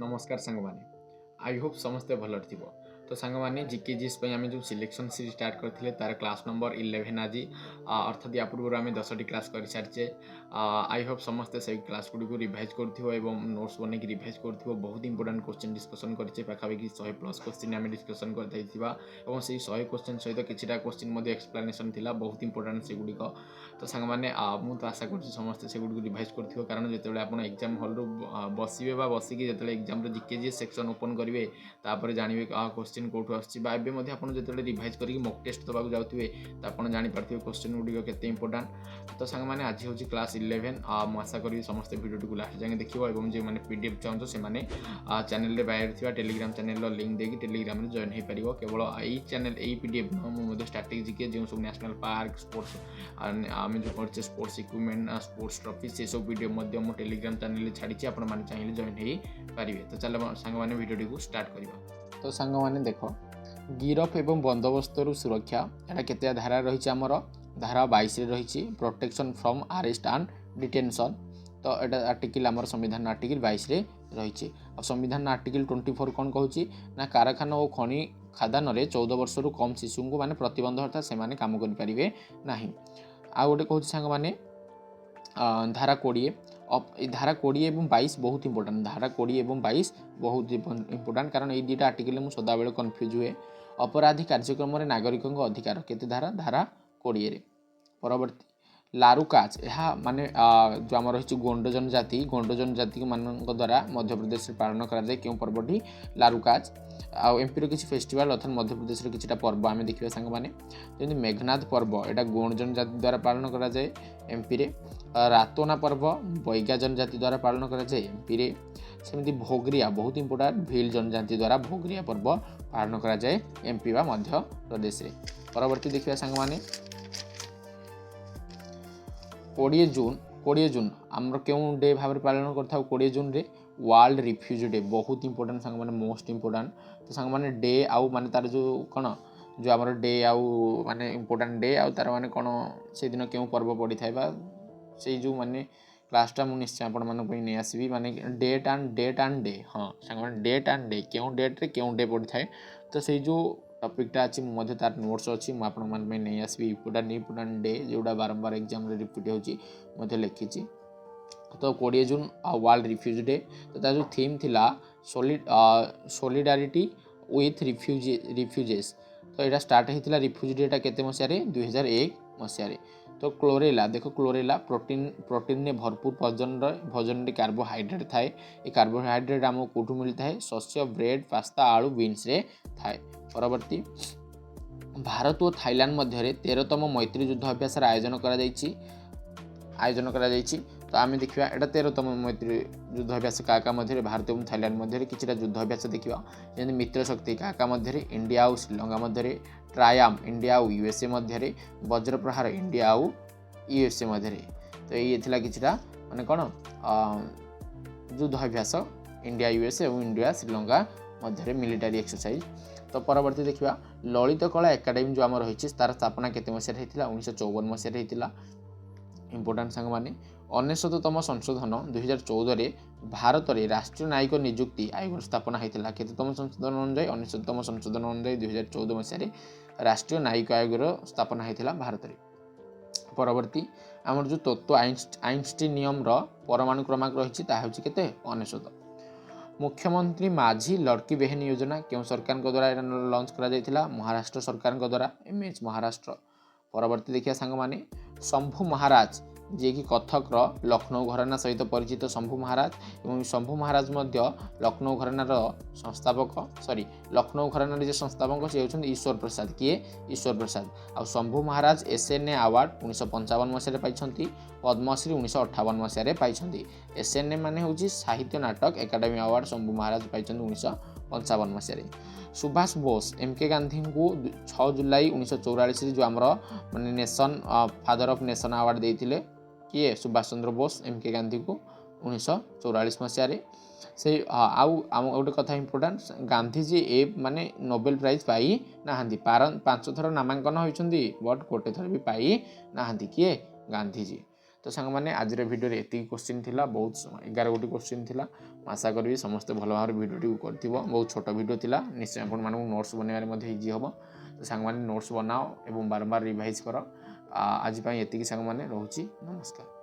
नमस्कार सांग माने आई होप समस्ते भल थी। तो सांग माने जीके जीएस आम जो सिलेक्शन सीरीज स्टार्ट करते तार क्लास नंबर 11 आज अर्थात या पूर्व आम 10टी क्लास कर सारी आई होप समस्ते से क्लास गुड़ी रिवाइज कर नोट्स बन रिवाइज कर बहुत इंपोर्टाट क्वेश्चन डिस्कसन करें पाखापाखि 100+ क्वेश्चन आम डिस्कसन कर 100 क्वेश्चन सहित किसी क्वेश्चन एक्सप्लेनेशन थी बहुत इंपोर्टाट से गुड़िक। तो सांग मैंने मुझे आशा कर समस्ते से गुड़ी रिवाइज कर कारण जो आप एग्जाम हल बसवे बसिकी जो एग्जाम जीके जी सेक्शन ओपन करेंगे तापर जानवे क्वेश्चन कौटू आसो रिवाइज कर मक टेस्ट देवाक जाऊे तो आप जापारे क्वेश्चन गुड़िक के इंपोर्टाट। तो सांग मैंने आज हूँ क्लास 11 मुझे आशा करी समस्त भिडियो को लास्ट जाए देखो और जो मैंने पीडीएफ चाहूँ से चैनल बाहर टेलीग्राम चैनल लिंक देगी टेलीग्राम जॉइन हो पार केवल यही चैनल यही पीडीएफ नुह स्टार्टिंग जीके जो सब नेशनल पार्क स्पोर्ट्स आम जो कर स्पोर्ट्स इक्विपमेंट स्पोर्ट्स ट्रॉफी से सब वीडियो टेलीग्राम चैनल छाड़ी आपण मैंने चाहिए जॉइन हो पारे। तो चलो सांग मैंने भिडियो को स्टार्ट करवा। तो सांग मैंने देख गिरफ एवं बंदोबस्त सुरक्षा यहाँ केते धारा रही आमर धारा 22 रही protection from arrest and detention. तो यहाँ आर्टिकल आमर संविधान आर्टिकल 22 रही और संविधान आर्टिकल 24 कौन कहूँ ना कारखाना और खनि खादान 14 वर्ष कम शिशु को माने प्रतिबंध अर्थात से काम करें ना। आ गोटे कहूँ सांग मैंने धारा 20 धारा 20 और 22 बहुत इंपोर्टाट धारा 20 और 22 बहुत इंपोर्टाट कारण ये दुटा आर्टिकल मुझे सदाबे कन्फ्यूज हुए। अपराधी कार्यक्रम नागरिकों अधिकार केते धारा धारा 20 परवर्ती लारुकाज यह माने जो आम रही गोंड जनजाति मान द्वारा मध्य प्रदेश में पालन कराए क्यों पर्वटी लारुकाज एमपी किसी फेस्टिवल अर्थात मध्य प्रदेश किसी पर्व आम देखा सांग मैंने जमी मेघनाथ पर्व यहाँ गोंड जनजाति द्वारा पालन कराए एमपी रे रातोना पर्व बैगा जनजाति द्वारा पालन कराए एमपी रे सेमती भोगरिया बहुत इंपोर्टाट भील जनजाति द्वारा भोगरिया पर्व पालन कराए एमपी व मध्य प्रदेश में। परवर्ती देखिए सांग मैंने 20 जून आमर क्यों डे भाव पालन करता 20 जून रे वर्ल्ड रिफ्यूजी डे बहुत इंपोर्टाट सांग मैंने मोस्ट इंपोर्टाट। तो सांग मैंने डे आउ माने तार जो कौन जो आमर डे आउ माने इंपोर्टाट डे आउ तार माने कौन से दिन क्यों पर्व पड़ी था से जो माने क्लासटा मुझे निश्चय आपण नहीं आसबि माने डेट एंड डे हाँ सांग मैंने डेट एंड डे क्यों डेट्रे क्यों डे पड़ी था। तो से जो टपिकटा अच्छी मुझे तार नोट्स अच्छी मुझे नहीं आसबि इंपोर्टाट डे जोड़ा बारंबार एग्जाम रिपीट हो लिखी। तो 20 जून वर्ल्ड रिफ्यूजी डे तो तार जो थीम थिला सोलिडारिटी विथ रिफ्यूजेस। तो यहाँ स्टार्ट होता रिफ्यूजी डेटा केते मसीह 2001 मसीह। तो क्लोरेला देख क्लोरेला प्रोटीन ने भरपूर भोजन कार्बोहाइड्रेट थाए ये कार्बोहाइड्रेट आमको कौटू मिलता है शस्य ब्रेड पास्ता आलू बीन्स रे थाए। परवर्ती भारत और थाईलैंड मध्य 13तम मैत्री युद्ध अभ्यास आयोजन करा तो आम देखा यहाँ 13तम मैत्री युद्ध अभ्यास क्या मध्य भारत और थाईलैंड मध्य किसी युद्ध अभ्यास देखा जमी मित्र शक्ति क्या मध्य इंडिया और श्रीलंका मध्य ट्रायम इंडिया और यूएसए मध्य वज्रप्रहार इंडिया और यूएसए मध्य। तो ये किसी माने कौन युद्ध अभ्यास इंडिया यूएसए और इंडिया श्रीलंका मध्य मिलिटारी एक्सरसाइज। तो परवर्ती देखा ललित कला एकाडेमी जो आम रही तार स्थापना केते मसीह 1954 मसीह होता इंपोर्टाट सांग मैंने 99तम संशोधन 2014 रे भारत में राष्ट्रीय न्यायिक नियुक्ति आयोग स्थापना होता केतम संशोधन अनुजाई 99तम संशोधन अनुजाई 2014 मसीह राष्ट्रीय न्यायिक आयोग स्थापना होता भारत में। परवर्ती आमर जो तत्व आइंस्टीन नियम परमाणु क्रमांक रही है 99। मुख्यमंत्री माझी लड़की बहन योजना क्यों सरकार द्वारा लॉन्च करा महाराष्ट्र सरकार द्वारा एमएच महाराष्ट्र। परवर्ती देखिए सांग मैंने शंभु महाराज जी कि कथक लखनऊ घराना सहित परिचित शंभु महाराज और शंभु महाराज लखनऊ घरानार संस्थापक लखनऊ घरानार जो संस्थापक सी होती ईश्वर प्रसाद किए ईश्वर प्रसाद आ शंभु महाराज एसएनए अवार्ड 1955 मसीह पाई पद्मश्री 1958 मसीह पाई एसएनए माने हूँ साहित्य नाटक एकाडेमी अवार्ड शंभु महाराज पाई 1955 मसीह। सुभाष बोस एमके गांधी को 6 जुलाई 1944 जो आमर माने nation father of nation award देते किए सुभाष चंद्र बोस एमके गांधी को 1944 मसीह। से आउ गोटे कथा इंपोर्टाट गांधीजी ए माने नोबेल प्राइज पाई ना 5 थर नामांकन होती बट गोटे थर भी पाई ना किए गांधीजी। तो सांगमाने आज भिडियो एति क्वेश्चन थिला बहुत 11 गोटी क्वेश्चन थिला आशा करी समस्ते भल भाव भिडियो करथिबो बहुत छोट भिडियो थिला निश्चय आपण मानू नोट्स बनवारे मध्ये इजी हबो तो सांगमाने नोट्स बनाओ एवं बारंबार रिवाइज कर आज एति सांगमाने रहउची नमस्कार।